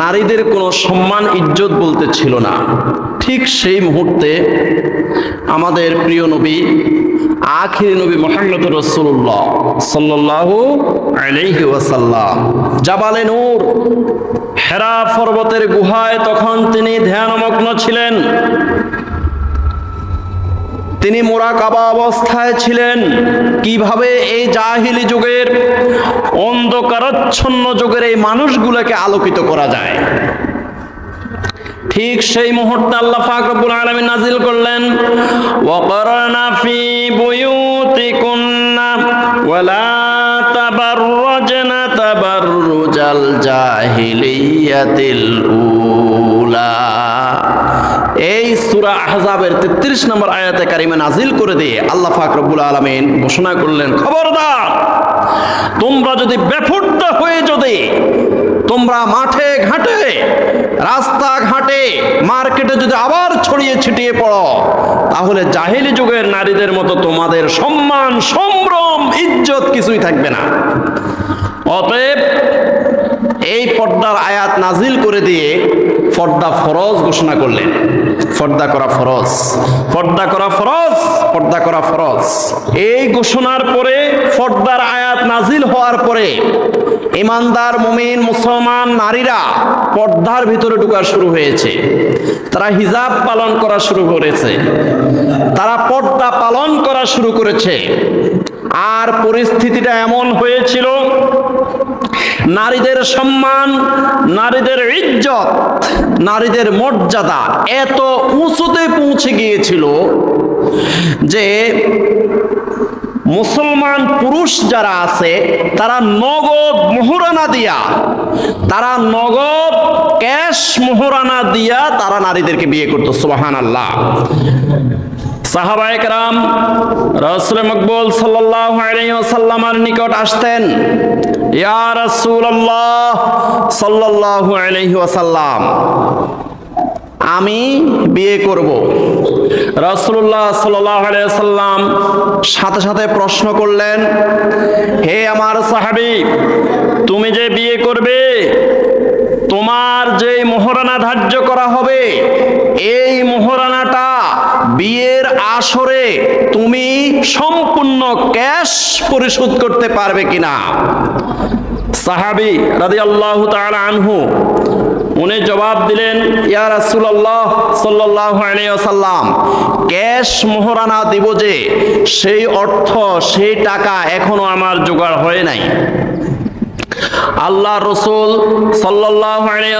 নারীদের কোনো সম্মান ইজ্জত বলতে ছিল না। ঠিক সেই মুহূর্তে আমাদের প্রিয় নবী আখির নবী মুহাম্মদ রাসূলুল্লাহ সাল্লাল্লাহু আলাইহি ওয়াসাল্লাম জাবালে নূর হেরা পর্বতের গুহায় তখন তিনি ধ্যানমগ্ন ছিলেন। তিনি মুরাকাবা অবস্থায় ছিলেন, কিভাবে এই জাহিলি যুগের অন্ধকারাচ্ছন্ন যুগের এই মানুষগুলোকে আলোকিত করা যায়। ঠিক সেই মুহূর্তে আল্লাহ পাক রব্বুল আলামিন নাজিল করলেন, ওয়াকরানা ফি বুয়ুতিকুন্না ওয়ালা তাবাররাজনা তাবাররুজাল জাহিলিয়াতিল উলা। এই সূরা আহজাবের 33 নম্বর আয়াতে কারিমা নাজিল করে দিয়ে আল্লাহ পাক রব্বুল আলামিন ঘোষণা করলেন, খবরদার তোমরা যদি বেফুর্ত হয়ে যদি তোমরা মাঠে ঘাটে রাস্তাঘাটে মার্কেটে যদি আবার ছড়িয়ে ছিটিয়ে পড়ো, তাহলে জাহেলি যুগের নারীদের মতো তোমাদের সম্মান সম্ভ্রম ইজ্জত কিছুই থাকবে না। অতএব এই পর্দার আয়াত নাজিল করে দিয়ে পর্দা ফরজ ঘোষণা করলেন। পর্দা করা ফরজ, পর্দা করা ফরজ, পর্দা করা ফরজ। এই ঘোষণার পরে পর্দার আয়াত নাজিল হওয়ার পরে ইমানদার মুমিন মুসলমান নারীরা পর্দার ভিতরে ঢোকা শুরু হয়েছে। তারা হিজাব পালন করা শুরু করেছে, তারা পর্দা পালন করা শুরু করেছে। আর পরিস্থিতিটা এমন হয়েছিল, নারীদের সম্মান, নারীদের ইজ্জত, নারীদের মর্যাদা এত উঁচুতে পৌঁছে গিয়েছিল যে মুসলমান পুরুষ যারা আছে তারা নগদ মোহরানা দিয়া, তারা নগদ ক্যাশ মোহরানা দিয়া তারা নারীদেরকে বিয়ে করতো। সুবহানাল্লাহ। সাহাবায়ে কেরাম রাসূল মকবুল সাল্লাল্লাহু আলাইহি ওয়াসাল্লামের নিকট আসতেন, ইয়া রাসূলুল্লাহ সাল্লাল্লাহু আলাইহি ওয়াসাল্লাম, আমি বিয়ে করব। রাসূলুল্লাহ সাল্লাল্লাহু আলাইহি ওয়াসাল্লাম সাথে সাথে প্রশ্ন করলেন, হে আমার সাহাবী, তুমি যে বিয়ে করবে, তোমার যে মোহরানা ধার্য করা হবে, এই মোহরানাটা বিয়ের আসরে তুমি সম্পূর্ণ ক্যাশ পরিশোধ করতে পারবে কিনা? সাহাবী রাদিয়াল্লাহু তাআলা আনহু উনি জবাব দিলেন, ইয়া রাসূলুল্লাহ সাল্লাল্লাহু আলাইহি ওয়াসাল্লাম, ক্যাশ মোহরানা দিব যে সেই অর্থ সেই টাকা এখনো আমার জোগাড় হয় নাই। আল্লাহর রাসূল সাল্লাল্লাহু আলাইহি